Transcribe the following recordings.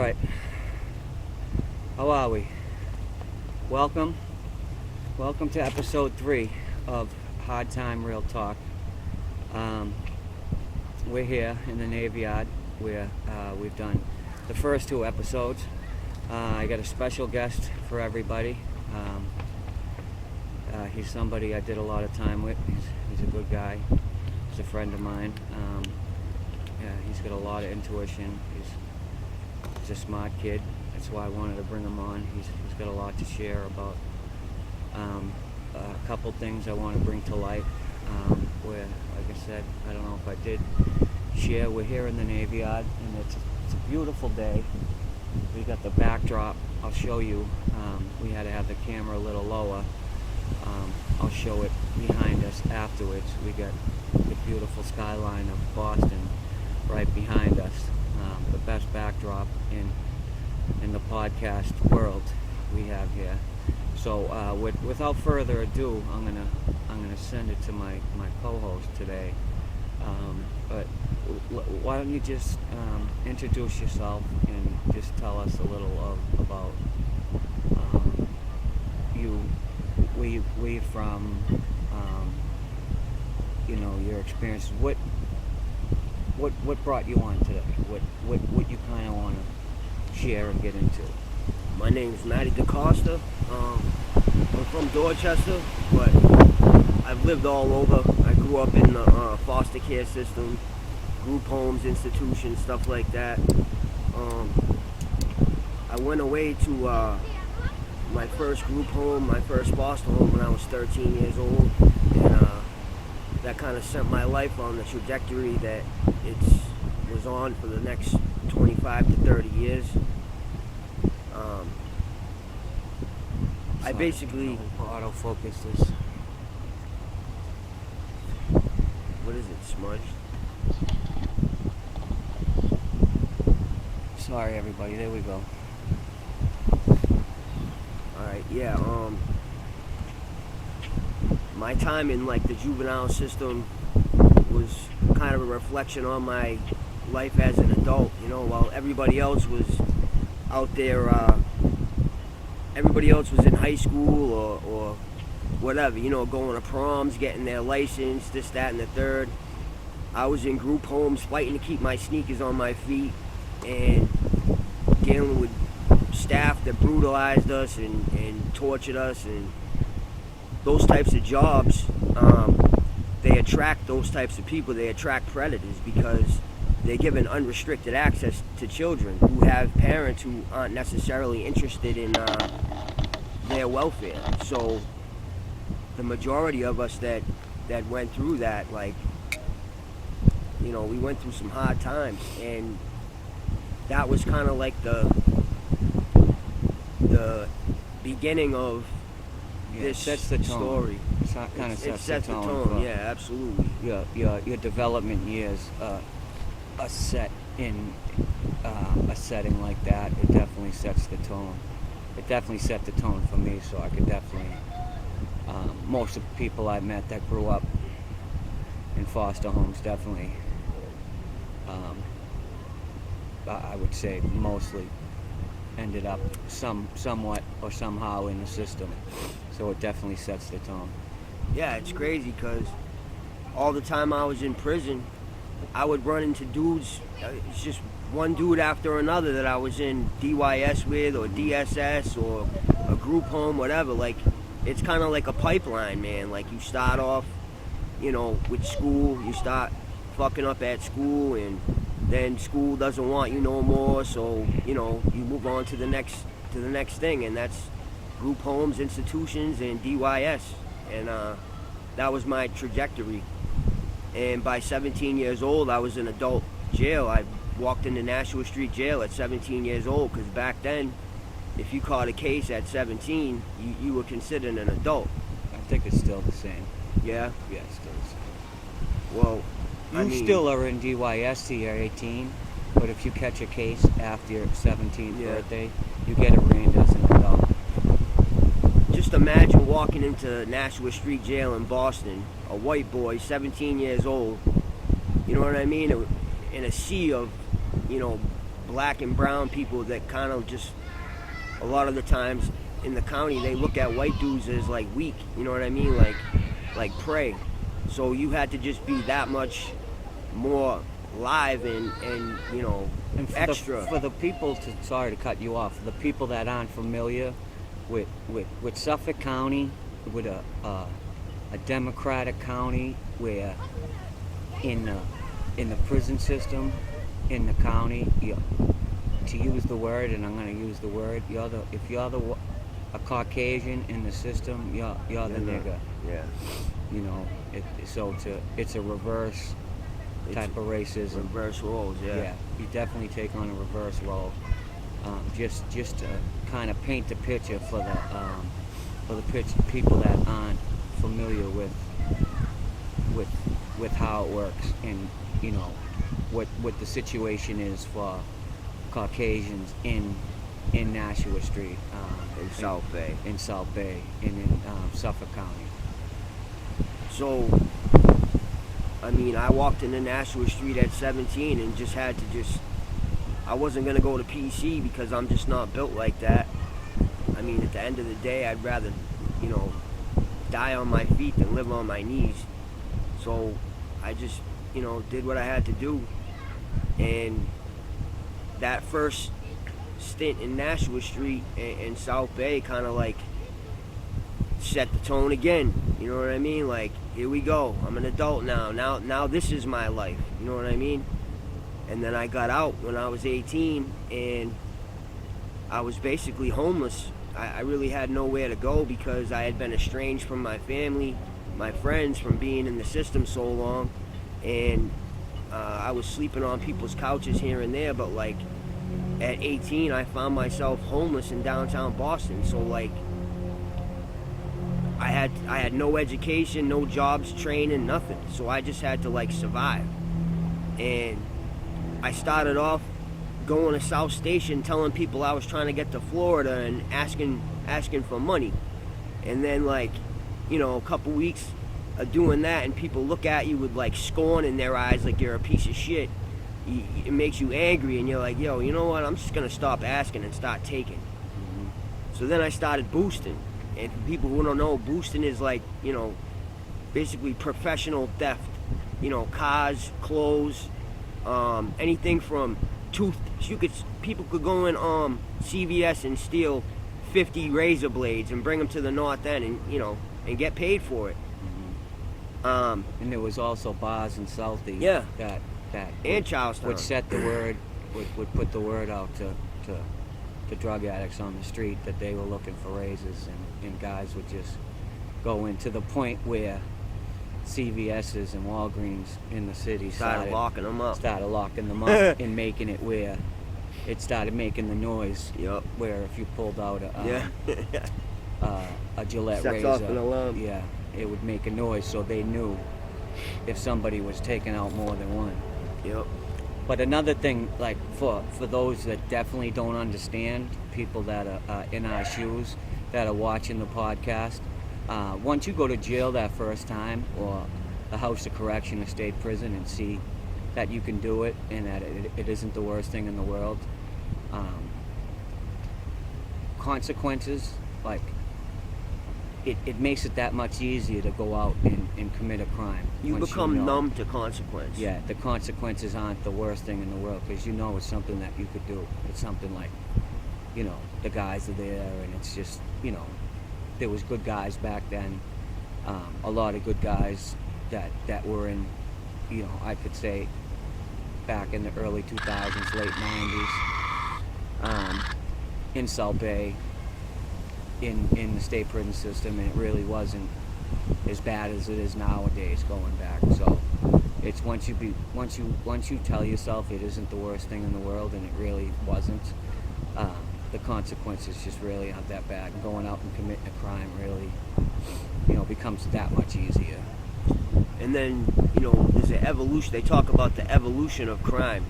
right. How are we? Welcome to episode 3 of Hard Time Real Talk. We're here in the Navy Yard where we've done the first 2 episodes. I got a special guest for everybody. He's somebody I did a lot of time with. He's a good guy. He's a friend of mine. He's got a lot of intuition. He's a smart kid. That's why I wanted to bring him on. He's got a lot to share about a couple things I want to bring to light. Where, like I said, I don't know if I did share. We're here in the Navy Yard, and it's a beautiful day. We got the backdrop. I'll show you. We had to have the camera a little lower. I'll show it behind us afterwards. We got the beautiful skyline of Boston right behind us. The best backdrop in the podcast world we have here. So without further ado, I'm gonna send it to my co-host today. But why don't you just introduce yourself and just tell us a little about you, where you're from, your experiences. What brought you on today? What you kind of want to share and get into? My name is Matty DaCosta. I'm from Dorchester, but I've lived all over. I grew up in the foster care system, group homes, institutions, stuff like that. I went away to my first group home, my first foster home when I was 13 years old, and that kind of set my life on the trajectory that it was on for the next 25 to 30 years. I basically... Autofocus this. What is it, smudged? Sorry everybody, there we go. Alright, yeah, my time in the juvenile system was kind of a reflection on my life as an adult, while everybody else was out there, everybody else was in high school or whatever, going to proms, getting their license, this, that, and the third. I was in group homes fighting to keep my sneakers on my feet and dealing with staff that brutalized us and tortured us, and those types of jobs, they attract those types of people. They attract predators because they're given unrestricted access to children who have parents who aren't necessarily interested in their welfare. So the majority of us that went through that, we went through some hard times, and that was kind of like the beginning of this sets the tone. Story. It sets the tone. Yeah, absolutely. Your development years are set in a setting like that. It definitely sets the tone. It definitely set the tone for me, so I could definitely... most of the people I met that grew up in foster homes definitely, I would say mostly, ended up somewhat or somehow in the system. So it definitely sets the tone. Yeah, it's crazy because all the time I was in prison, I would run into dudes. It's just one dude after another that I was in DYS with, or DSS, or a group home, whatever. It's kind of like a pipeline, man. You start off, with school. You start fucking up at school, and then school doesn't want you no more. So you move on to the next thing, and that's group homes, institutions, and DYS. And that was my trajectory. And by 17 years old, I was in adult jail. I walked into Nashua Street Jail at 17 years old, because back then, if you caught a case at 17, you were considered an adult. I think it's still the same. Yeah? Yeah, it's still the same. Well, you still are in DYS till you're 18, but if you catch a case after your 17th birthday, you get arraigned as an adult. Just imagine walking into Nashua Street Jail in Boston, a white boy, 17 years old, you know what I mean? In a sea of, black and brown people that kind of just, a lot of the times in the county, they look at white dudes as like weak, you know what I mean, like prey. So you had to just be that much more live and you know, And for extra. for the people sorry to cut you off, the people that aren't familiar with Suffolk County, with a Democratic county, where in the prison system in the county, to use the word, and I'm going to use the word, if you're a Caucasian in the system, you're the nigger. Yeah. You know, it's a reverse type of racism. Reverse roles, Yeah, you definitely take on a reverse role. Just to kind of paint the picture for the people that aren't familiar with how it works, and you know what the situation is for Caucasians in Nashua Street, in South Bay, in Suffolk County. So, I mean, I walked into Nashua Street at 17 and just had to I wasn't going to go to PC because I'm just not built like that. I mean, at the end of the day, I'd rather, you know, die on my feet than live on my knees. So I just, you know, did what I had to do. And that first stint in Nashua Street and South Bay kind of like set the tone again. You know what I mean? Like, here we go. I'm an adult now. Now this is my life. You know what I mean? And then I got out when I was 18, and I was basically homeless. I really had nowhere to go because I had been estranged from my family, my friends, from being in the system so long. And I was sleeping on people's couches here and there, but like at 18, I found myself homeless in downtown Boston. So like, I had no education, no jobs, training, nothing. So I just had to like survive. And I started off going to South Station, telling people I was trying to get to Florida and asking for money. And then like, you know, a couple weeks of doing that, and people look at you with like scorn in their eyes, like you're a piece of shit. It makes you angry, and you're like, yo, you know what? I'm just gonna stop asking and start taking. Mm-hmm. So then I started boosting. And for people who don't know, boosting is like, you know, basically professional theft. You know, cars, clothes, anything from people could go in CVS and steal 50 razor blades and bring them to the North End, and you know, and get paid for it. Mm-hmm. And there was also bars in Southie. Yeah. That and Charlestown would set the word, would put the word out to drug addicts on the street that they were looking for raises, and guys would just go in, to the point where CVS's and Walgreens in the city started locking them up. And making it where it started making the noise. Yep. Where if you pulled out a Gillette sets razor, off an alarm. Yeah, it would make a noise, so they knew if somebody was taking out more than one. Yep. But another thing, like for those that definitely don't understand, people that are in our shoes, that are watching the podcast, once you go to jail that first time, or the House of Correction or state prison, and see that you can do it, and that it isn't the worst thing in the world, consequences, like it makes it that much easier to go out and commit a crime. You become numb to consequence. Yeah, the consequences aren't the worst thing in the world, because you know it's something that you could do. It's something like, you know, the guys are there, and it's just, you know, there was good guys back then, a lot of good guys that were in, you know, I could say back in the early 2000s, late 90s, in South Bay, in the state prison system, and it really wasn't as bad as it is nowadays going back. So it's once you tell yourself it isn't the worst thing in the world, and it really wasn't, the consequences just really aren't that bad. Going out and committing a crime really, you know, becomes that much easier. And then, you know, there's an evolution. They talk about the evolution of crime.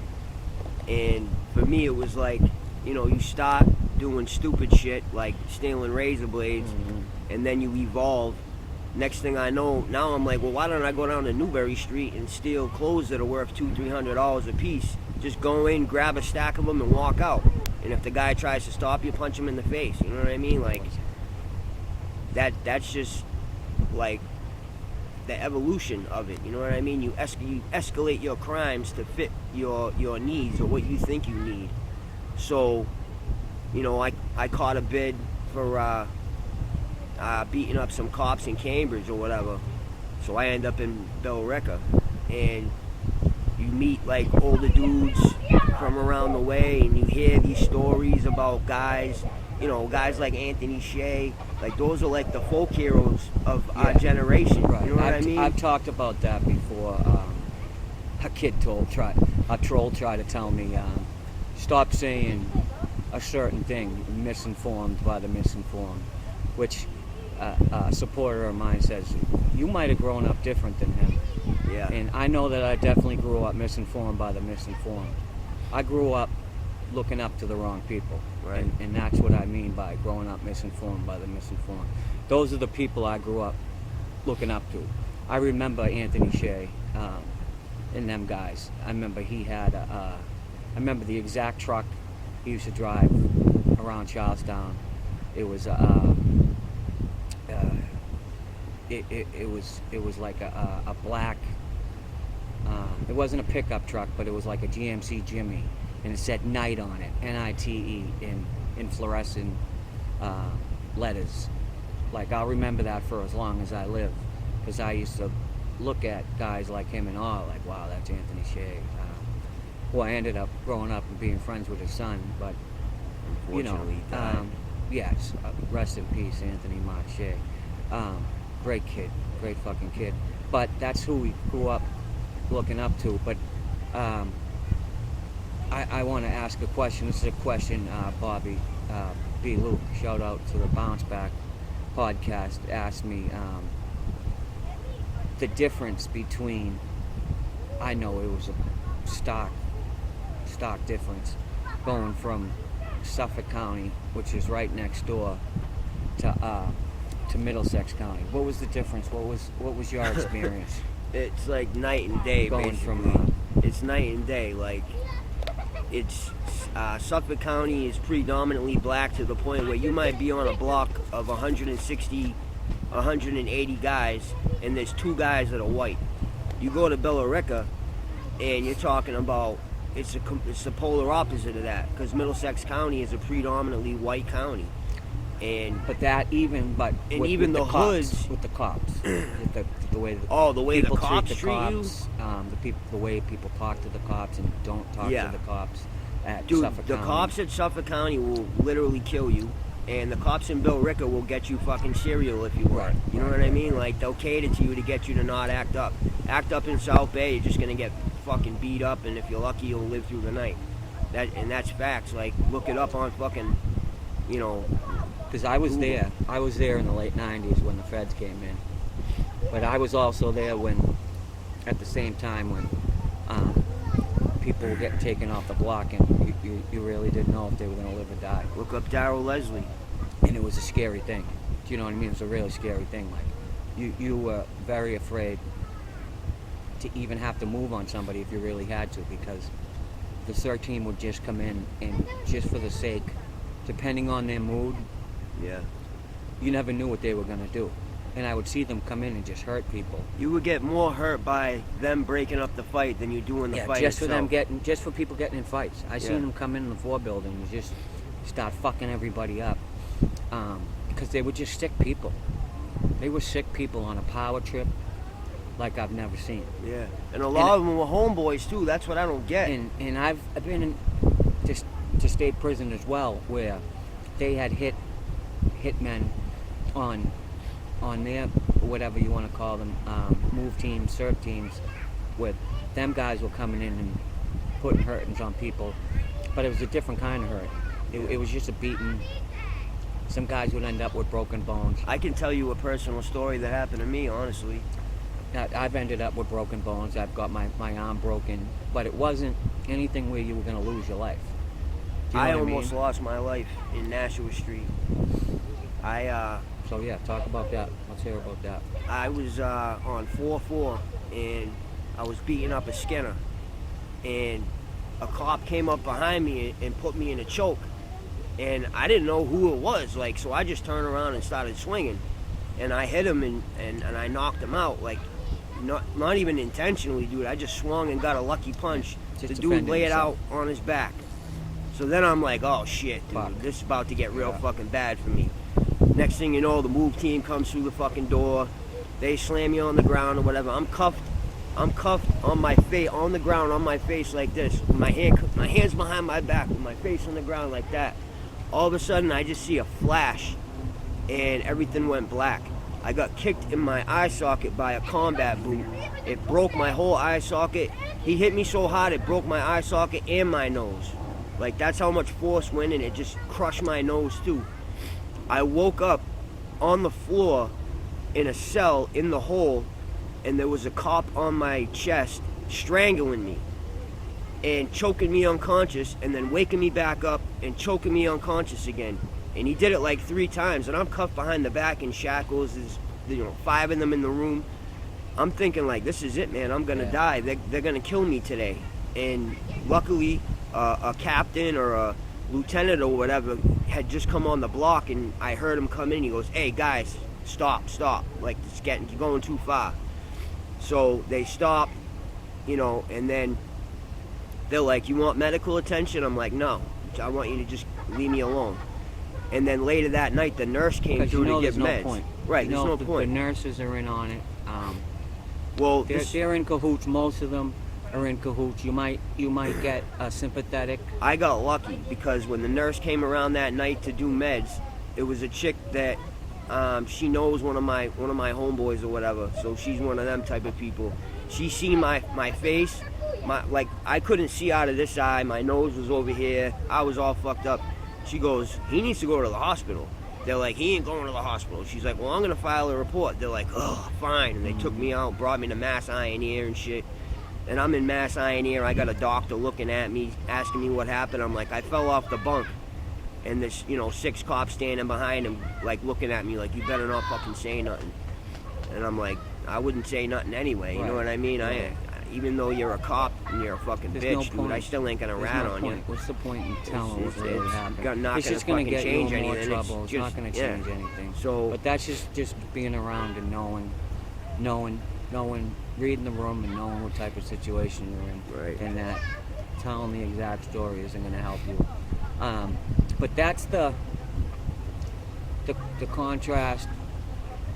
And for me, it was like, you know, you start doing stupid shit like stealing razor blades, mm-hmm. and then you evolve. Next thing I know, now I'm like, well, why don't I go down to Newberry Street and steal clothes that are worth $200-300 a piece, just go in, grab a stack of them, and walk out. And if the guy tries to stop you, punch him in the face. You know what I mean? Like that's just like the evolution of it. You know what I mean? You escalate your crimes to fit your needs or what you think you need. So, you know, I caught a bid for beating up some cops in Cambridge or whatever. So I end up in Billerica, and you meet like older dudes from around the way, and you hear these stories about guys, you know, guys like Anthony Shea. Like those are like the folk heroes of our generation. Right. You know what I mean? I've talked about that before. A troll tried to tell me, stop saying a certain thing, misinformed by the misinformed, which a supporter of mine says, you might have grown up different than him. Yeah. And I know that I definitely grew up misinformed by the misinformed. I grew up looking up to the wrong people. Right. And that's what I mean by growing up misinformed by the misinformed. Those are the people I grew up looking up to. I remember Anthony Shea and them guys. I remember he had I remember the exact truck he used to drive around Charlestown. It was it was like a black. It wasn't a pickup truck, but it was like a GMC Jimmy, and it said "Night" on it, NITE, in fluorescent letters. Like I'll remember that for as long as I live, because I used to look at guys like him and awe, like, wow, that's Anthony Shea. Well, I ended up growing up and being friends with his son, but you know, yes, rest in peace, Anthony Mark Shea. Great kid, great fucking kid. But that's who we grew up looking up to. But I want to ask a question. This is a question Bobby B. Luke, shout out to the Bounce Back podcast, asked me the difference between, I know it was a stark difference, going from Suffolk County, which is right next door, to Middlesex County. What was the difference? What was your experience? It's like night and day. Going basically. from it's night and day. Like it's Suffolk County is predominantly black to the point where you might be on a block of 160, 180 guys, and there's 2 guys that are white. You go to Billerica, and you're talking about it's the polar opposite of that, because Middlesex County is a predominantly white county. And but even the hoods with the cops, the way the way people the cops treat the cops, the way people talk to the cops and don't talk to the cops at Suffolk the County. cops at Suffolk County will literally kill you, and the cops in Billerica will get you fucking cereal if you want. You know what I mean? Like they'll cater to you to get you to not act up. Act up in South Bay, you're just gonna get fucking beat up, and if you're lucky, you'll live through the night. That's facts. Like look it up on fucking, you know. Because I was there. I was there in the late 90s when the feds came in. But I was also there at the same time when people were getting taken off the block, and you really didn't know if they were going to live or die. Look up Darrell Leslie. And it was a scary thing. Do you know what I mean? It was a really scary thing. Like you were very afraid to even have to move on somebody if you really had to, because the search team would just come in, and just for the sake, depending on their mood, you never knew what they were going to do. And I would see them come in and just hurt people. You would get more hurt by them breaking up the fight than you do in the fight just itself. just for people getting in fights. I seen them come in the 4 building and just start fucking everybody up, because they were just sick people. They were sick people on a power trip like I've never seen. Yeah, and a lot of them were homeboys too. That's what I don't get. And I've been in to state prison as well, where they had hitmen on their, whatever you want to call them, move teams, serve teams, where them guys were coming in and putting hurtings on people, but it was a different kind of hurt. It was just a beating. Some guys would end up with broken bones. I can tell you a personal story that happened to me, honestly. I've ended up with broken bones. I've got my arm broken, but it wasn't anything where you were going to lose your life. I almost lost my life in Nashua Street. So yeah, talk about that. Let's hear about that. I was on 4-4, and I was beating up a Skinner, and a cop came up behind me and put me in a choke. And I didn't know who it was, like, so I just turned around and started swinging. And I hit him and I knocked him out, like, not even intentionally, dude. I just swung and got a lucky punch. Just The dude laid himself. out on his back. So then I'm like, oh shit, dude, Fuck. this is about to get real Yeah. fucking bad for me. Next thing you know, the move team comes through the fucking door. They slam me on the ground or whatever. I'm cuffed on my face, on the ground, on my face like this. My hands behind my back with my face on the ground like that. All of a sudden, I just see a flash, and everything went black. I got kicked in my eye socket by a combat boot. It broke my whole eye socket. He hit me so hard, it broke my eye socket and my nose. Like, that's how much force went in. It just crushed my nose, too. I woke up on the floor in a cell in the hole, and there was a cop on my chest strangling me and choking me unconscious, and then waking me back up and choking me unconscious again. And he did it like 3 times, and I'm cuffed behind the back in shackles. There's 5 of them in the room. I'm thinking, like, this is it, man. I'm gonna die. They're gonna kill me today. And luckily, a captain or a lieutenant or whatever had just come on the block, and I heard him come in. He goes, "Hey guys, stop! Like, it's you're going too far." So they stopped, and then they're like, "You want medical attention?" I'm like, "No, I want you to just leave me alone." And then later that night, the nurse came through to give meds. No point. Right, there's no point. The nurses are in on it. Well, they're in cahoots. Most of them are in cahoots. You might get sympathetic. I got lucky because when the nurse came around that night to do meds, it was a chick that she knows one of my homeboys or whatever. So she's one of them type of people. She seen my face, like I couldn't see out of this eye. My nose was over here. I was all fucked up. She goes, "He needs to go to the hospital." They're like, "He ain't going to the hospital." She's like, "Well, I'm gonna file a report." They're like, "Oh, fine." And they took me out, brought me to Mass Eye and Ear and shit. And I'm in Mass Eye and Ear. I got a doctor looking at me, asking me what happened. I'm like, "I fell off the bunk." And this, 6 cops standing behind him, like looking at me, like, "You better not fucking say nothing." And I'm like, I wouldn't say nothing anyway. You know what I mean? Right. Even though you're a cop and you're a fucking There's bitch, no dude, I point. still ain't gonna There's rat no on point. you. What's the point in telling what really happened? Not It's gonna just going to fucking get you change in more anything. trouble. It's not going to change anything. So, but that's just being around and knowing, reading the room and knowing what type of situation you're in. Right. And that telling the exact story isn't going to help you. But that's the contrast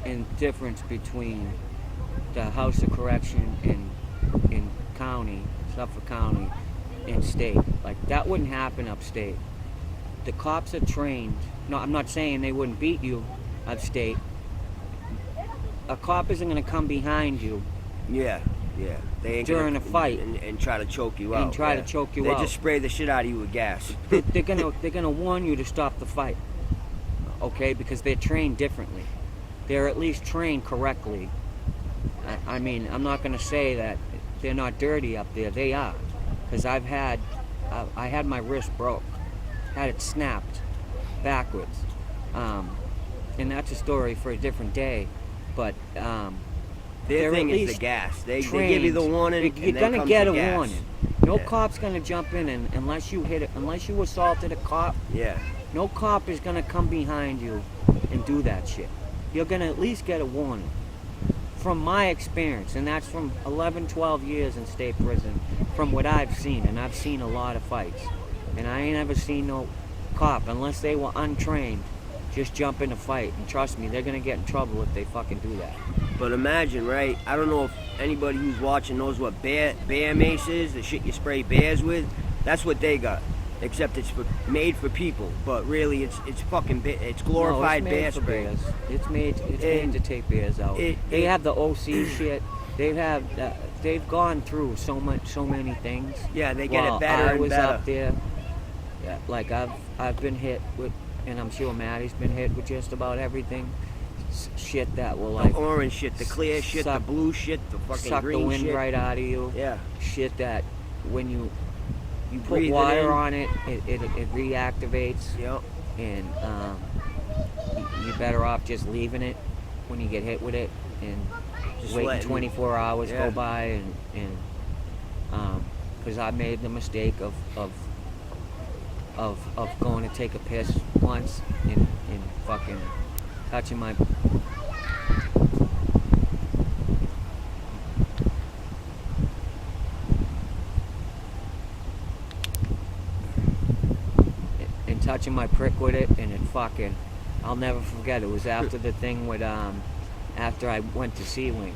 and difference between the House of Correction in county, Suffolk County, and state. Like, that wouldn't happen upstate. The cops are trained. No, I'm not saying they wouldn't beat you upstate. A cop isn't going to come behind you yeah. They ain't during gonna, a fight and try to choke you out. and try to choke you out. They just spray the shit out of you with gas. They're gonna warn you to stop the fight, okay? Because they're trained differently. They're at least trained correctly. I mean, I'm not gonna say that they're not dirty up there. They are, because I had my wrist broke, had it snapped backwards, and that's a story for a different day. But Their thing at is the least gas. They give you the warning. You're and then gonna comes get the a gas. warning. No Yeah. cop's gonna jump in and unless you assaulted a cop. Yeah. No cop is gonna come behind you and do that shit. You're gonna at least get a warning. From my experience, and that's from 11, 12 years in state prison, from what I've seen, and I've seen a lot of fights, and I ain't ever seen no cop, unless they were untrained, just jump in a fight. And trust me, they're gonna get in trouble if they fucking do that. But imagine, right? I don't know if anybody who's watching knows what bear mace is, the shit you spray bears with. That's what they got. Except it's made for people, but really it's it's glorified bear spray. Bears. It's made to take bears out. They have the OC shit. They've gone through so many things. Yeah, they get While it better I and was better. up there. Yeah, like I've been hit with, and I'm sure Maddie's been hit with just about everything. Shit that will like The orange shit, the clear shit, suck- the blue shit, the fucking suck the green wind shit. right out of you. Yeah. Shit that when you put breathe it water in. on it, it reactivates. Yep. And you're better off just leaving it when you get hit with it and Just waiting letting- 24 hours yeah. go by and because I made the mistake of going to take a piss once and fucking touching my touching my prick with it, and it fucking, I'll never forget. It was after the thing with after I went to Sea Wing,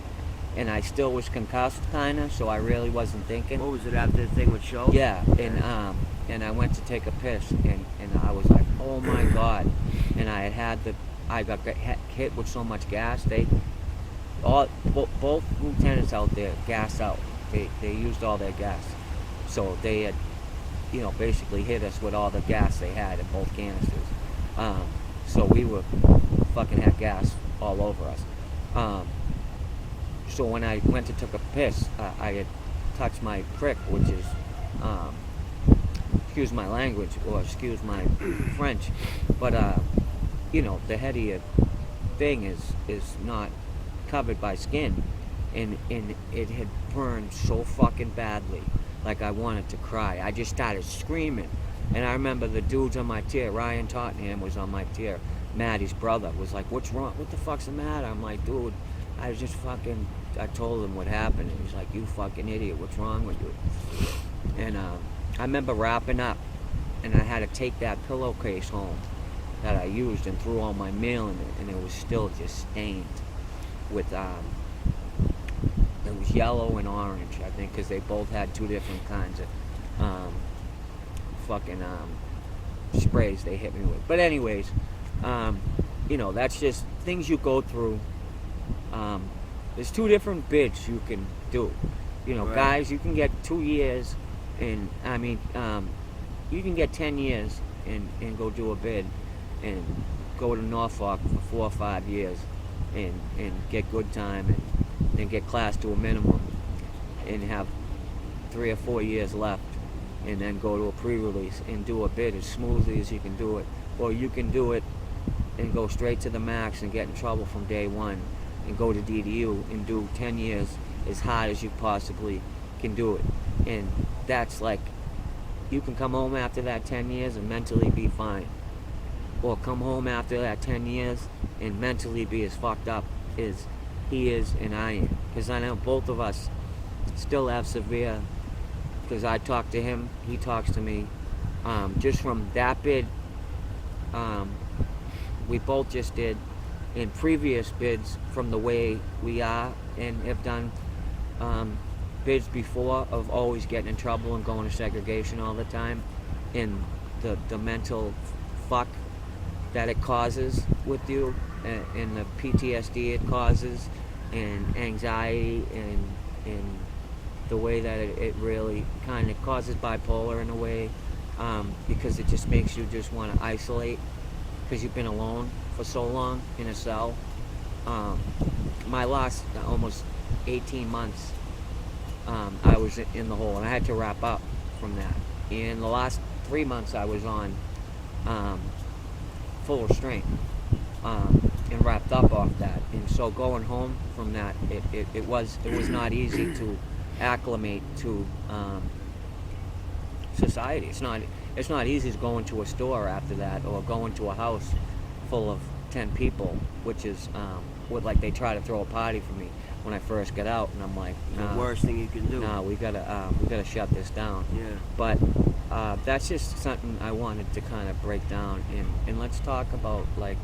and I still was concussed kinda, so I really wasn't thinking. What was it after the thing with Schultz? Yeah, and I went to take a piss, and I was like, oh my god, and I got hit with so much gas. Both lieutenants out there gassed out. They used all their gas, so they had, basically hit us with all the gas they had in both canisters. So we were fucking had gas all over us. So when I went to take a piss, I had touched my prick, which is, excuse my language or excuse my French, but the head of your thing is not covered by skin, and it had burned so fucking badly. Like I wanted to cry. I just started screaming. And I remember the dudes on my tier, Ryan Tottenham was on my tier. Maddie's brother was like, what's wrong? What the fuck's the matter? I'm like, dude, I told him what happened. And he's like, you fucking idiot, what's wrong with you? And I remember wrapping up, and I had to take that pillowcase home that I used and threw all my mail in it, and it was still just stained with, it was yellow and orange, I think, because they both had two different kinds of sprays they hit me with. But anyways, that's just things you go through. There's two different bids you can do. Right. Guys, you can get 2 years, and you can get 10 years and go do a bid and go to Norfolk for 4 or 5 years and get good time and get class to a minimum and have 3 or 4 years left, and then go to a pre-release and do a bid as smoothly as you can do it. Or you can do it and go straight to the max and get in trouble from day one and go to DDU and do 10 years as hard as you possibly can do it. And that's like, you can come home after that 10 years and mentally be fine. Or come home after that 10 years and mentally be as fucked up as he is and I am. Because I know both of us still have severe, because I talk to him, he talks to me. Just from that bid, we both just did, in previous bids from the way we are and have done bids before of always getting in trouble and going to segregation all the time, and the mental fuck that it causes with you, and the PTSD it causes, and anxiety, and the way that it really kind of causes bipolar in a way, because it just makes you just want to isolate because you've been alone for so long in a cell. My last almost 18 months, I was in the hole, and I had to wrap up from that. In the last 3 months, I was on full restraint, and wrapped up off that. And so going home from that, it was not easy to acclimate to society. It's not easy to go into a store after that, or go into a house full of 10 people, which is like they try to throw a party for me when I first get out, and I'm like, nah, the worst thing you can do. we gotta shut this down. Yeah. But that's just something I wanted to kind of break down, and let's talk about, like,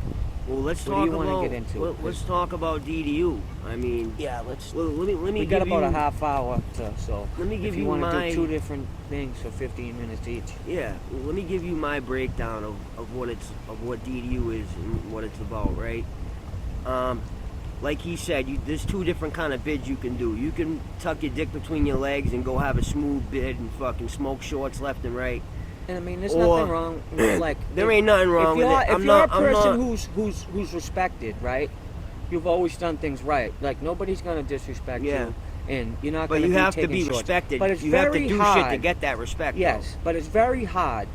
well, let's what talk do you about. want to get into? Let's talk about DDU. I mean, yeah, let's. Well, let me. We got about a half hour, so let me give if you you want to my do 2 different things for 15 minutes each. Yeah, well, let me give you my breakdown of what DDU is and what it's about, right? Like he said, there's 2 different kind of bids you can do. You can tuck your dick between your legs and go have a smooth bid and fucking smoke shorts left and right. And I mean, there's nothing wrong. Like, there ain't nothing wrong with it. If you're a person who's respected, right? You've always done things right. Like, nobody's gonna disrespect you, and you're not. But gonna you have to taking be shorts. respected. But it's you very have to do hard. shit to get that respect. Yes, though. but it's very hard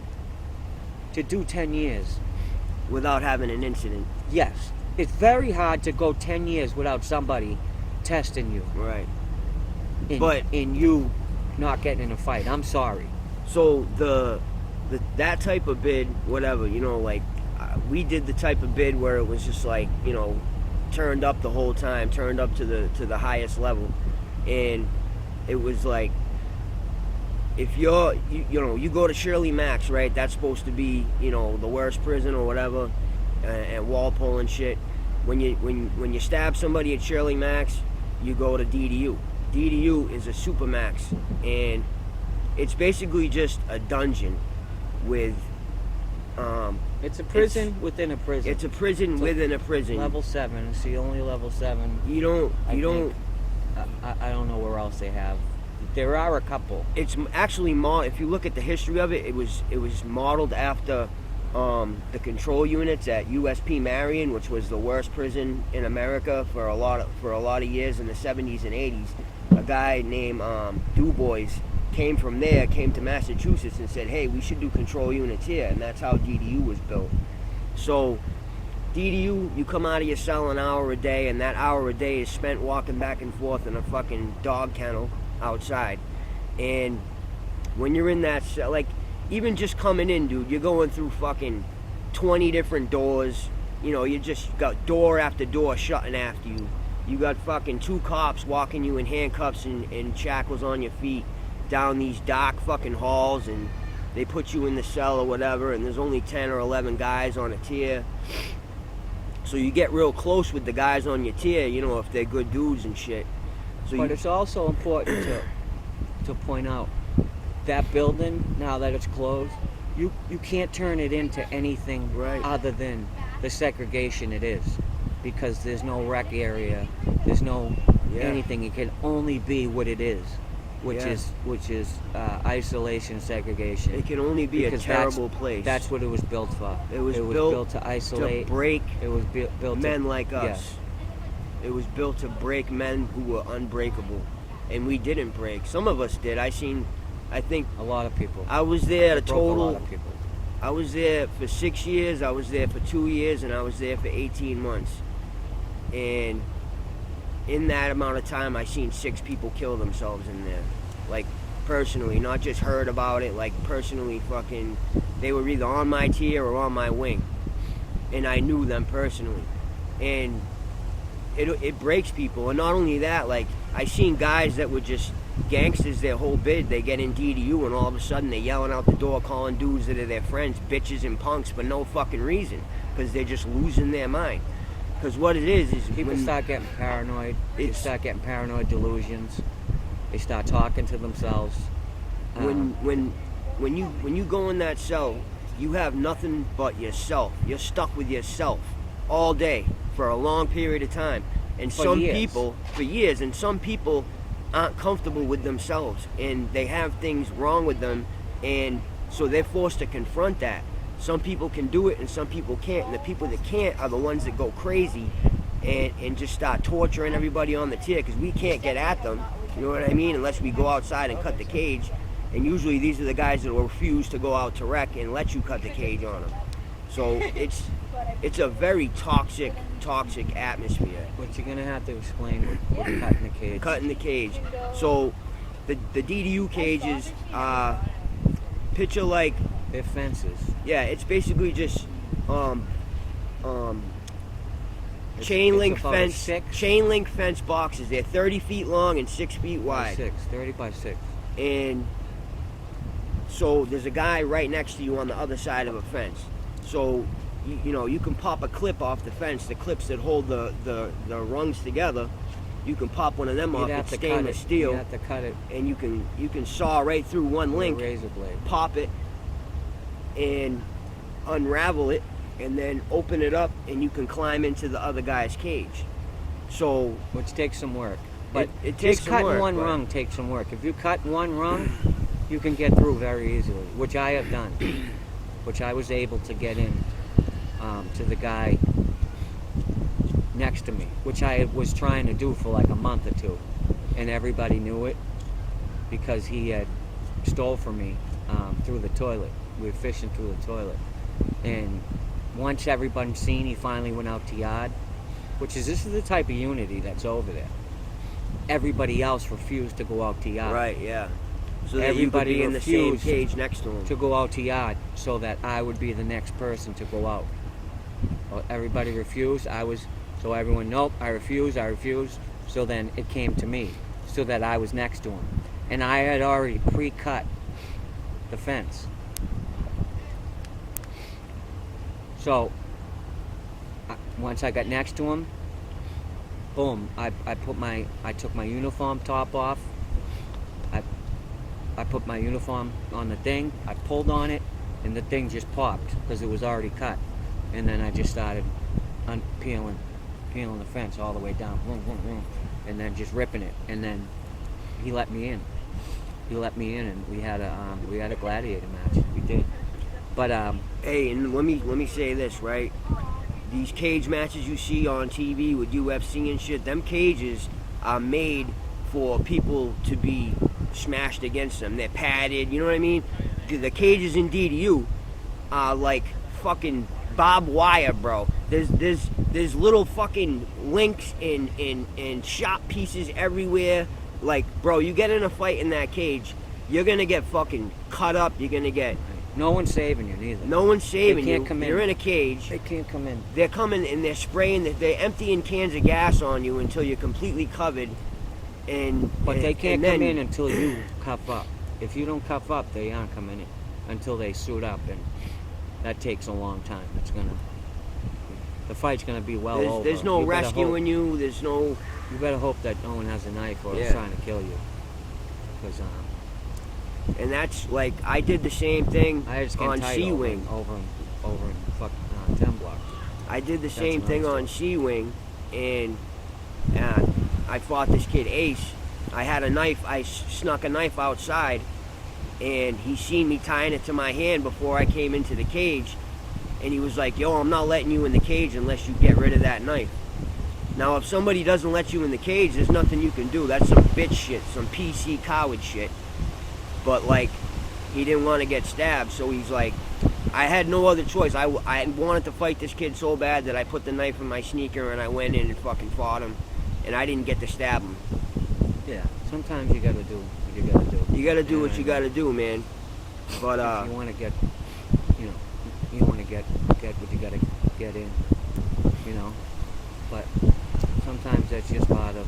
to do 10 years without having an incident. Yes, it's very hard to go 10 years without somebody testing you. Right. And you not getting in a fight. I'm sorry. So that type of bid, whatever, like we did the type of bid where it was just like, turned up the whole time, turned up to the highest level, and it was like, if you go to Shirley Max, right? That's supposed to be, the worst prison or whatever, and Walpole and shit. When you stab somebody at Shirley Max, you go to DDU. DDU is a supermax, and it's basically just a dungeon with. It's a prison within a prison. It's a prison within a prison. Level 7. It's the only level 7. You don't. I don't know where else they have. There are a couple. It's actually if you look at the history of it, it was modeled after the control units at USP Marion, which was the worst prison in America for a lot of years in the 70s and 80s. A guy named Du Bois came to Massachusetts and said, hey, we should do control units here, and that's how DDU was built. So DDU, you come out of your cell an hour a day, and that hour a day is spent walking back and forth in a fucking dog kennel outside. And when you're in that cell, like, even just coming in, dude, you're going through fucking 20 different doors. You just got door after door shutting after you. You got fucking 2 cops walking you in handcuffs and shackles on your feet down these dark fucking halls, and they put you in the cell or whatever, and there's only 10 or 11 guys on a tier. So you get real close with the guys on your tier, if they're good dudes and shit. But it's also important to point out that building, now that it's closed, you can't turn it into anything other than the segregation it is, because there's no rec area, there's no anything. It can only be what it is, which is isolation, segregation. It can only be a terrible place. That's what it was built for. It was built to isolate, to break. It was built men to, like us. Yes. It was built to break men who were unbreakable, and we didn't break. Some of us did. I think a lot of people. I was there a total. A lot of people. I was there for 6 years. I was there for 2 years, and I was there for 18 months. And in that amount of time, I seen 6 people kill themselves in there, like personally, not just heard about it. Like personally, fucking, they were either on my tier or on my wing, and I knew them personally, and it breaks people. And not only that, like, I seen guys that were just gangsters their whole bid. They get in DDU and all of a sudden they're yelling out the door, calling dudes that are their friends bitches and punks for no fucking reason, because they're just losing their mind. Because what it is people start getting paranoid. They start getting paranoid delusions. They start talking to themselves. When you go in that cell, you have nothing but yourself. You're stuck with yourself all day for a long period of time. And some people, for years, and some people aren't comfortable with themselves, and they have things wrong with them, and so they're forced to confront that. Some people can do it and some people can't, and the people that can't are the ones that go crazy and just start torturing everybody on the tier, because we can't get at them, you know what I mean, unless we go outside and cut the cage. And usually these are the guys that will refuse to go out to rec and let you cut the cage on them. So it's a very toxic atmosphere. But you're gonna have to explain what cutting the cage. Cutting the cage. So the DDU cages, picture like, they're fences. Yeah, it's basically just chain link fence boxes. They're 30 feet long and 6 feet wide. 30 by 6. And so there's a guy right next to you on the other side of a fence. So you can pop a clip off the fence, the clips that hold the rungs together. You can pop one of them off. It's stainless steel. You have to cut it. And you can saw right through one link, a razor blade. pop it, and unravel it, and then open it up, and you can climb into the other guy's cage. So, which takes some work. But it takes some work. Cutting one rung takes some work. If you cut one rung, you can get through very easily, which I have done. Which I was able to get in to the guy next to me, which I was trying to do for like a month or two, and everybody knew it because he had stole from me through the toilet. We were fishing through the toilet, and once everybody's seen, he finally went out to yard, this is the type of unity that's over there. Everybody else refused to go out to yard. Right, yeah. So that you could everybody be in the same refused cage next to him. to go out to yard so that I would be the next person to go out. Well, everybody refused. So everyone, nope, I refuse. So then it came to me, so that I was next to him. And I had already pre-cut the fence. So once I got next to him, boom, I took my uniform top off. I put my uniform on the thing, I pulled on it, and the thing just popped because it was already cut. And then I just started peeling the fence all the way down, vroom, vroom, vroom, and then just ripping it. And then he let me in. And we had a gladiator match. We did. But hey, and let me say this, right? These cage matches you see on TV with UFC and shit, them cages are made for people to be smashed against them. They're padded, you know what I mean? The cages in DDU are like fucking barbed wire, bro. There's little fucking links and sharp pieces everywhere. Like, bro, you get in a fight in that cage, you're gonna get fucking cut up. You're gonna get. No one's saving you, neither. No one's saving they can't you. Come in. You're in a cage. They can't come in. They're coming and they're spraying. They're emptying cans of gas on you until you're completely covered. But they can't come come in until you cuff up. If you don't cuff up, they aren't coming in until they suit up, and that takes a long time. The fight's gonna be well over. There's no rescuing you. There's no. You better hope that no one has a knife or is trying to kill you. Because and that's like I did the same thing on C-Wing. Over in fucking 10 block. I did the same thing on C-Wing, and I fought this kid Ace. I had a knife. I snuck a knife outside, and he seen me tying it to my hand before I came into the cage, and he was like, "Yo, I'm not letting you in the cage unless you get rid of that knife." Now, if somebody doesn't let you in the cage, there's nothing you can do. That's some bitch shit, some PC coward shit. But like, he didn't want to get stabbed, so he's like, I had no other choice. I wanted to fight this kid so bad that I put the knife in my sneaker and I went in and fucking fought him, and I didn't get to stab him. Yeah, sometimes you gotta do what you gotta do. You gotta do what you gotta do, man. But if you want to get, you want to get what you gotta get in, But sometimes that's just part of,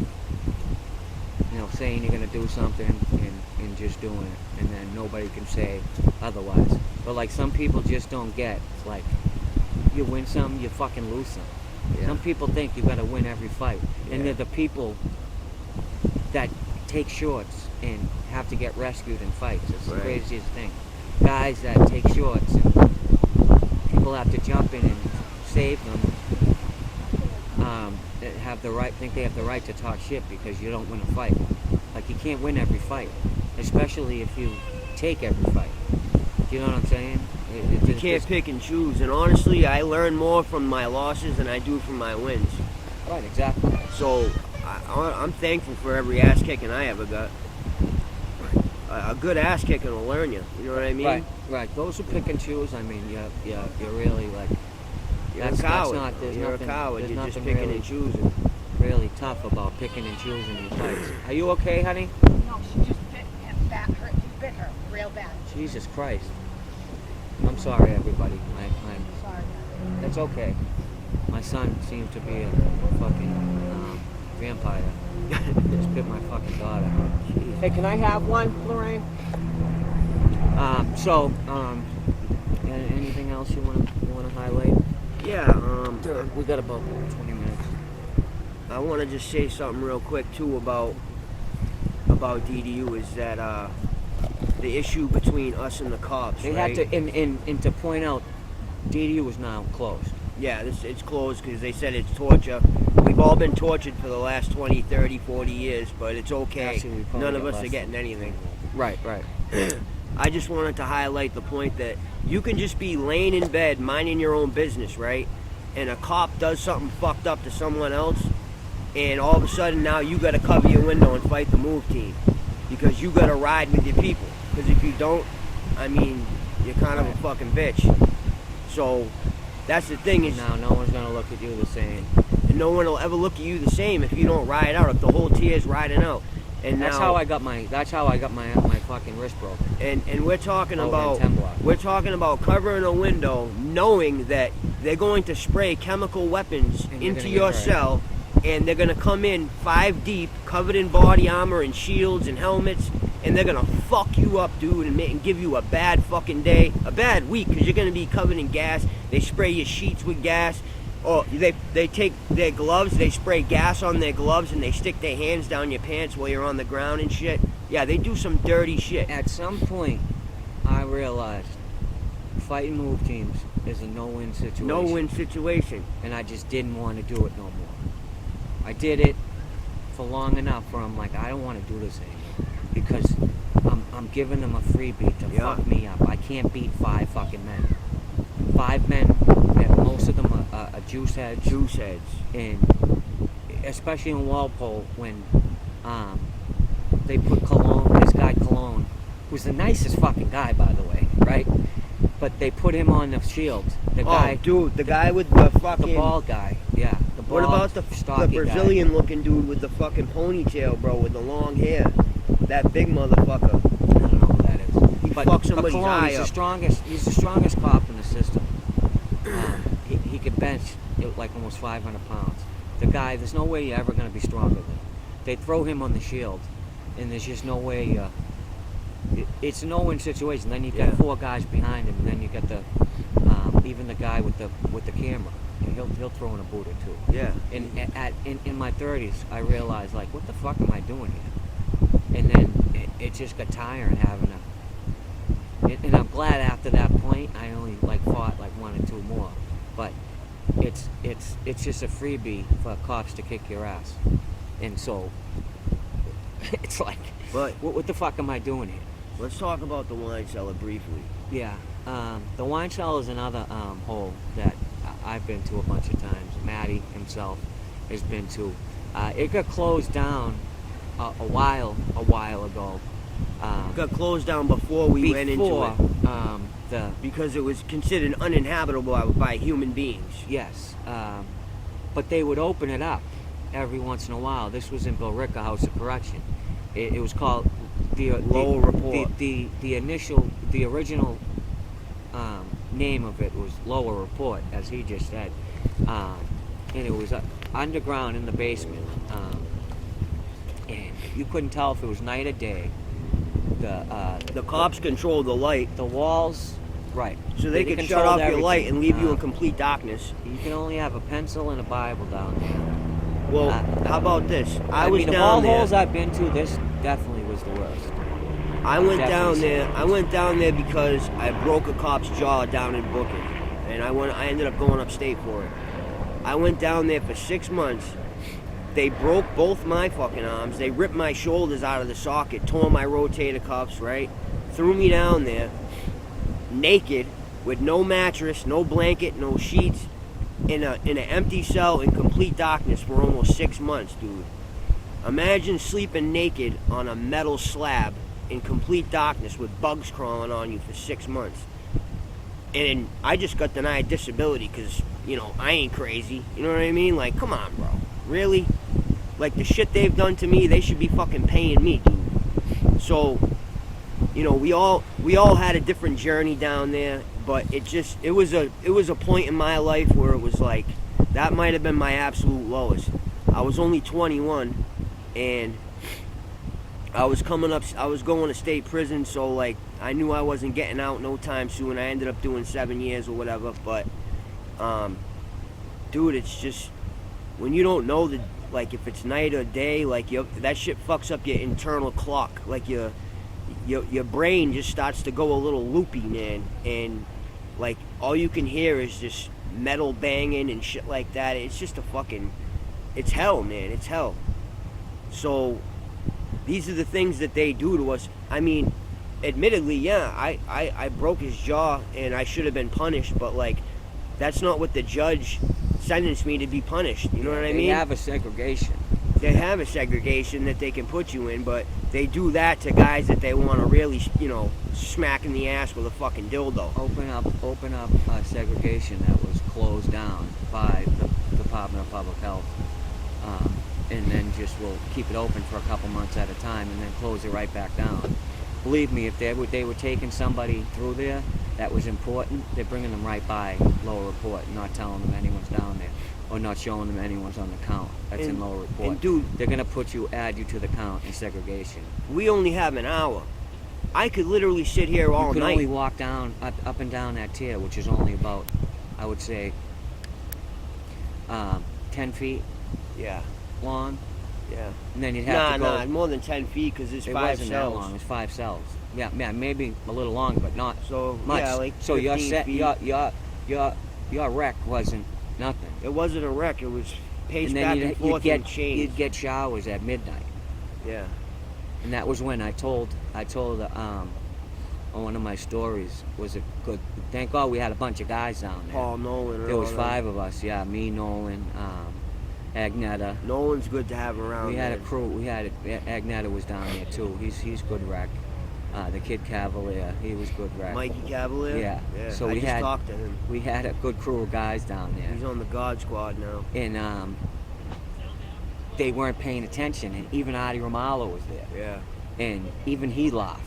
saying you're gonna do something and just doing it, and then nobody can say otherwise. But like some people just don't get, like, you win some, you fucking lose some. Yeah. Some people think you gotta win every fight, and they're the people that take shorts and have to get rescued in fights. It's the craziest thing. Guys that take shorts and people have to jump in and save them. Think they have the right to talk shit because you don't win a fight. Like, you can't win every fight, especially if you take every fight. Do you know what I'm saying? You can't pick and choose. And honestly, I learn more from my losses than I do from my wins. Right, exactly. So I'm thankful for every ass kicking I ever got. A good ass kicking will learn you. You know what I mean? Right. Those who pick and choose, I mean, you're really like. You're a coward. You're a coward. You're just picking really, and choosing. Really tough about picking and choosing your fights. Are you okay, honey? No, she just bit her real bad. Jesus Christ. I'm sorry, everybody. I'm sorry. That's okay. My son seems to be a fucking vampire. Just bit my fucking daughter. Hey, can I have one, Lorraine? Anything else you want to highlight? Yeah. We got about 20 minutes. I want to just say something real quick too about DDU is that the issue between us and the cops. They right? had to and to point out, DDU is now closed. Yeah, it's closed because they said it's torture. We've all been tortured for the last 20, 30, 40 years, but it's okay. Actually, none of us are getting anything. Right. I just wanted to highlight the point that you can just be laying in bed, minding your own business, right? And a cop does something fucked up to someone else, and all of a sudden now you got to cover your window and fight the move team because you got to ride with your people. Because if you don't, I mean, you're kind of a fucking bitch. So that's the thing is now no one's gonna look at you the same, and no one will ever look at you the same if you don't ride out. If the whole tier's riding out, And That's now, how I got my fucking wrist broken. and we're talking Over about in 10 block. we're talking about covering a window, knowing that they're going to spray chemical weapons And you're into gonna your get hurt. cell, and they're gonna come in 5 deep, covered in body armor and shields and helmets, and they're gonna fuck you up, dude, and give you a bad fucking day, a bad week, because you're gonna be covered in gas. They spray your sheets with gas. Or they take their gloves, they spray gas on their gloves, and they stick their hands down your pants while you're on the ground and shit. Yeah, they do some dirty shit. At some point, I realized fighting move teams is a no-win situation. No-win situation. And I just didn't want to do it no more. I did it for long enough where I'm like, I don't want to do this anymore. Because I'm giving them a freebie to fuck me up. I can't beat 5 fucking men. 5 men, most of them are juice heads. Juice heads. And especially in Walpole, when they put this guy Cologne, who's the nicest fucking guy, by the way, right? But they put him on the shield. The guy, dude, the guy with the fucking... the bald guy, yeah. The What bald, about the stocky Brazilian-looking dude with the fucking ponytail, bro, with the long hair? That big motherfucker. guy? I don't know who that is. He But fucked somebody's Cologne, eye he's up. He's the strongest cop in the system. He could bench like almost 500 pounds. The guy, there's no way you're ever going to be stronger than him. They throw him on the shield, and there's just no way. It's a no-win situation. Then you got 4 guys behind him, and then you got the even the guy with the camera. And he'll throw in a boot or 2. Yeah. And in my 30s, I realized, like, what the fuck am I doing here? And then it just got tiring having and I'm glad after that point I only fought 1 or 2 more. But it's just a freebie for cops to kick your ass. And so it's like, But what the fuck am I doing here? let's talk about the wine cellar briefly. Yeah, the wine cellar is another hole that I've been to a bunch of times. Matty himself has been to. It got closed down a while ago. Got closed down before we went into it. Because it was considered uninhabitable by human beings. Yes, but they would open it up every once in a while. This was in Billerica House of Correction. It was called the Lower Report. The original name of it was Lower Report, as he just said, and it was underground in the basement, and you couldn't tell if it was night or day. The cops control the light, the walls, right? so they could shut controlled off your everything. light and leave you in complete darkness. You can only have a pencil and a Bible down there. Well, how about this? I was mean, down of all there. holes I've been to, this definitely was the worst. I went definitely down see there. it. I went down there because I broke a cop's jaw down in Booking, and I ended up going upstate for it. I went down there for 6 months. They broke both my fucking arms. They ripped my shoulders out of the socket, tore my rotator cuffs, right? Threw me down there, naked, with no mattress, no blanket, no sheets, in an empty cell in complete darkness for almost 6 months, dude. Imagine sleeping naked on a metal slab in complete darkness with bugs crawling on you for 6 months. And I just got denied disability because, I ain't crazy. You know what I mean? Like, come on, bro. Really? Like, the shit they've done to me, they should be fucking paying me, dude. So, we all had a different journey down there, but it was a point in my life where it was like, that might have been my absolute lowest. I was only 21, and I was going to state prison, so like I knew I wasn't getting out no time soon. I ended up doing 7 years or whatever, but dude, it's just when you don't know like if it's night or day, like that shit fucks up your internal clock. Like your brain just starts to go a little loopy, man, and like all you can hear is just metal banging and shit like that. It's just it's hell, man. It's hell. So these are the things that they do to us. I mean, admittedly, yeah, I broke his jaw and I should have been punished, but like that's not what the judge sentenced me to be punished. You know what I mean? They have a segregation. They have a segregation that they can put you in, but they do that to guys that they want to really, smack in the ass with a fucking dildo. Open up a segregation that was closed down by the Department of Public Health. and then just will keep it open for a couple months at a time and then close it right back down. Believe me, if they were taking somebody through there that was important, they're bringing them right by lower report, not telling them anyone's down there, or not showing them anyone's on the count. That's in lower report. And dude, they're gonna add you to the count in segregation. we only have an hour. I could literally sit here all You can night. only walk down up and down that tier, which is only about, I would say, 10 feet Yeah, long, yeah. and then you'd have to go. Nah, more than 10 feet because there's It 5 wasn't cells. that long. It's 5 cells. Yeah, maybe a little long, but not So much. yeah, like So 15 feet. your wreck wasn't nothing. It wasn't a wreck. It was paced And back then and forth and changed. you'd get showers at midnight, Yeah. and that was when I told one of my stories was a good. Thank God we had a bunch of guys down there. Paul Nolan. There was 5 of us. Yeah, me, Nolan, Agneta. Nolan's good to have around. We had a man. crew. Agneta was down there too. He's good wreck. The kid Cavalier, he was good wreck. Mikey Cavalier. Yeah. Yeah. So I we just had- talked to him. We had a good crew of guys down there, He's on the God Squad now. and they weren't paying attention. And even Adi Ramallo was there, Yeah. and even he laughed.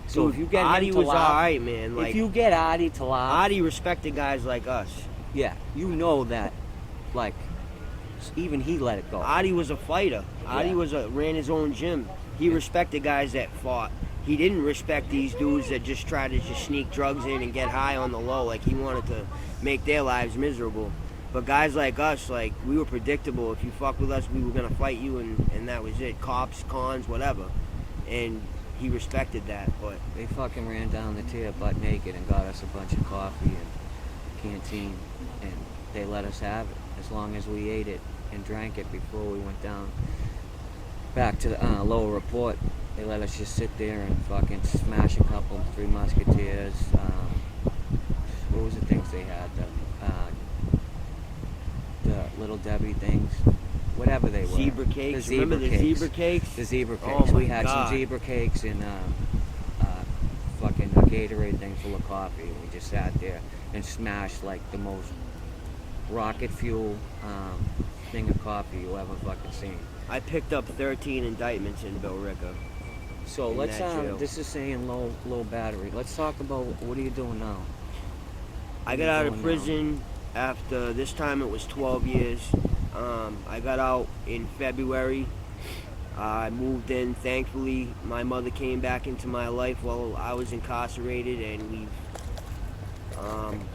So Dude, if you get Adi him to was laugh, alright, man. Like if you get Adi to laugh, Adi respected guys like us. yeah, you know that, like, even he let it go. Adi was a fighter. Adi Yeah. ran his own gym. He respected guys that fought. He didn't respect these dudes that just try to just sneak drugs in and get high on the low. Like he wanted to make their lives miserable. But guys like us, like we were predictable. If you fuck with us, we were gonna fight you, and that was it. Cops, cons, whatever. And he respected that. But They fucking ran down the tier butt naked and got us a bunch of coffee and canteen, and they let us have it as long as we ate it and drank it before we went down back to the lower report. They let us just sit there and fucking smash a couple, 3 Musketeers. What was the things they had? The Little Debbie things, whatever they were. zebra cakes. The zebra Remember the cakes. zebra cakes? The zebra Oh cakes. my We had God. some zebra cakes and fucking a Gatorade thing full of coffee. And we just sat there and smashed like the most rocket fuel thing of coffee you ever fucking seen. I picked up 13 indictments in Billerica. So In let's that jail. this is saying low battery. Let's talk about what are you doing now? I What got are you out of doing prison after this time it was 12 years. I got out in February. I moved in. Thankfully, my mother came back into my life while I was incarcerated, and we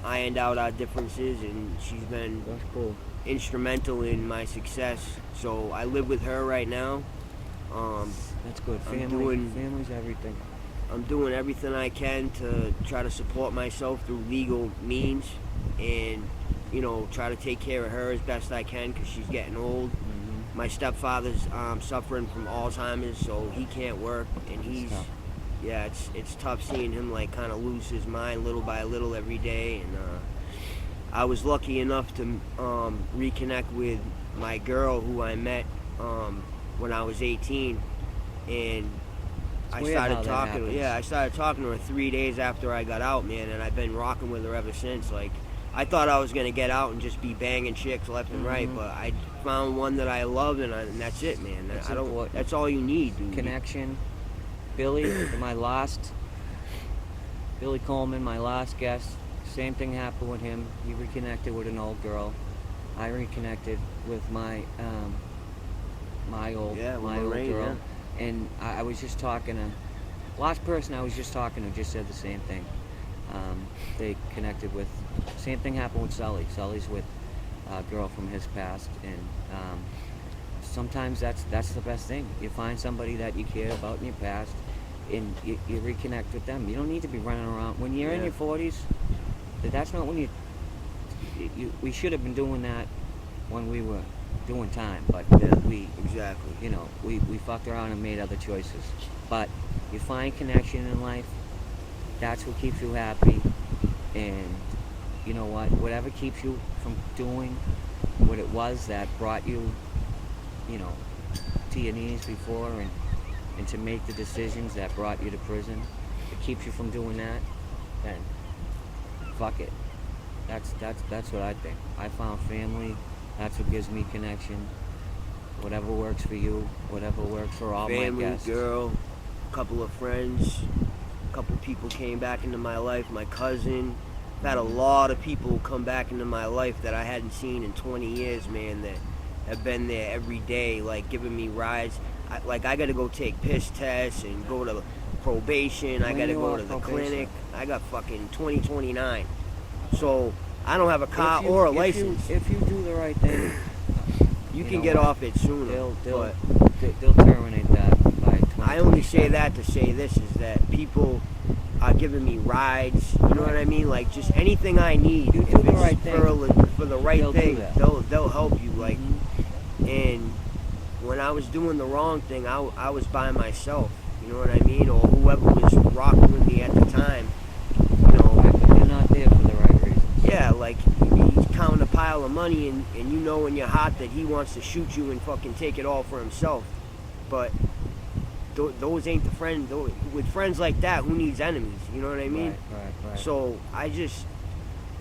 ironed out our differences, and she's been That's cool. instrumental in my success. So I live with her right now. That's good. I'm doing- Family's everything. I'm doing everything I can to try to support myself through legal means, and try to take care of her as best I can because she's getting old. Mm-hmm. My stepfather's suffering from Alzheimer's, so he can't work, and he's tough. yeah, it's tough seeing him like kind of lose his mind little by little every day. And I was lucky enough to reconnect with my girl who I met when I was 18, and I weird how started that talking. happens. Yeah, I started talking to her 3 days after I got out, man, and I've been rocking with her ever since. Like, I thought I was gonna get out and just be banging chicks left and right, Mhm. but I found one that I love, and that's it, man. That's I don't. important. That's all you need, dude. Connection. Billy, Billy Coleman, my last guest. Same thing happened with him. He reconnected with an old girl. I reconnected with my old Lorraine, girl. And I was just talking to last person I was just talking to just said the same thing. They connected with same thing happened with Sully. Sully's with a girl from his past, and sometimes that's the best thing. You find somebody that you care about in your past, and you reconnect with them. You don't need to be running around when you're in Yeah. your 40s. That's not when you we should have been doing that when we were doing time, but Yeah. we Exactly. we fucked around and made other choices. But you find connection in life, that's what keeps you happy. And you know what? Whatever keeps you from doing what it was that brought you, to your knees before and to make the decisions that brought you to prison, it keeps you from doing that, then fuck it. That's what I think. I found family. That's what gives me connection. whatever works for you, whatever works for all Family, my guests. girl, a couple of friends, a couple people came back into my life. My cousin. I've had a lot of people come back into my life that I hadn't seen in 20 years, man. That have been there every day, like giving me rides. I got to go take piss tests and go to probation. I When got to you go on to the probation? clinic. I got fucking 2029. So I don't have a car If you- or a if you- license. If you do the right thing, You you can know get what? off it sooner. they'll but they'll terminate that by 2027. I only say that to say this is that people are giving me rides. You know what I mean? Like just anything I need. You If do the it's right thing, for the right they'll do thing, that. they'll help you. Like, Mhm. and when I was doing the wrong thing, I was by myself. You know what I mean? Or whoever was rocking with me at the time. You know, Right, but you're not there for the right reasons. yeah, like he's counting a pile of money, and you know in your heart that he wants to shoot you and fucking take it all for himself. But those ain't the friends. With friends like that, who needs enemies? You know what I mean? Right. So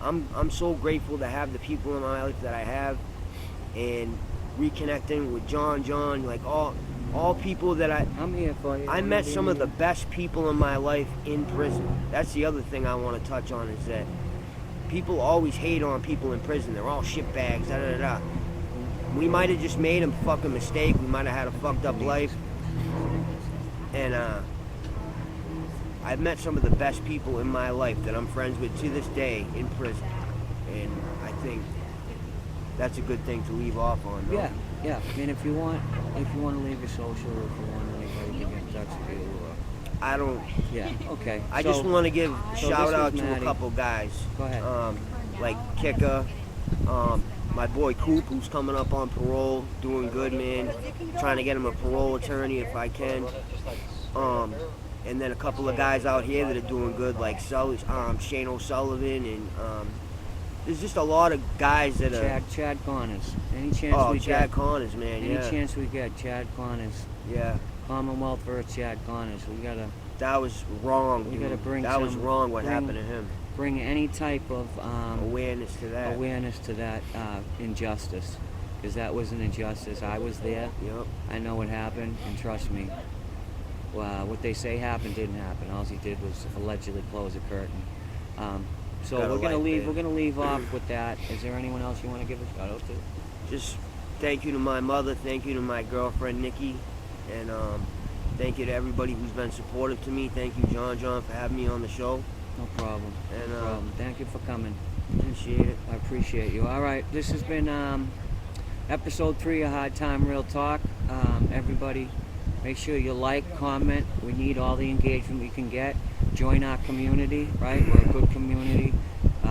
I'm so grateful to have the people in my life that I have, and reconnecting with John, like all people that I'm here for you. I I'm met being some of the here. best people in my life in prison. That's the other thing I want to touch on is that people always hate on people in prison. They're all shitbags, da da da. We might have just made a fucking mistake. We might have had a fucked up life. And I've met some of the best people in my life that I'm friends with to this day in prison. And I think that's a good thing to leave off on. No? Yeah. I mean, if you want to leave your social, if you want anybody to get in touch with you, I don't. yeah, okay. I So- just want to give a so shout this out is to a Maddie. couple guys. Go ahead. Like Kika, my boy Coop, who's coming up on parole, doing good, man. Trying to get him a parole attorney if I can. And then a couple of guys out here that are doing good, like Shane O'Sullivan, and there's just a lot of guys that are. Chad Connors. Any chance we Chad get? Connors, man. Any Yeah, chance we get? Chad Connors. yeah. Commonwealth versus Chad Connors. We gotta That was wrong. We dude. gotta bring that was some- wrong. What bring- happened to him? bring any type of Awareness to that. awareness to that injustice, because that was an injustice. I was there. Yep. I know what happened, and trust me, what they say happened didn't happen. All he did was allegedly close a curtain. So Got a we're gonna light leave. there. We're gonna leave off with that. Is there anyone else you want to give a shout out to? Just thank you to my mother, thank you to my girlfriend Nikki, and thank you to everybody who's been supportive to me. Thank you, John, for having me on the show. No problem. And No problem. Thank you for coming. appreciate it. I appreciate you. All right, this has been episode 3 of Hard Time Real Talk. Everybody, make sure you like, comment. We need all the engagement we can get. Join our community, right? We're a good community.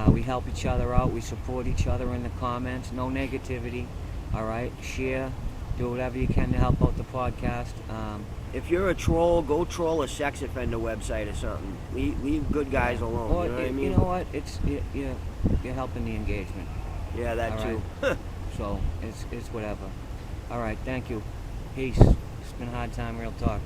We help each other out. We support each other in the comments. No negativity. All right, share. Do whatever you can to help out the podcast. If you're a troll, go troll a sex offender website or something. Leave good guys alone. Or, You know what I mean? you know what? You're helping the engagement. Yeah, that All too. So it's whatever. All right, thank you. Peace. It's been Hard Time Real Talk.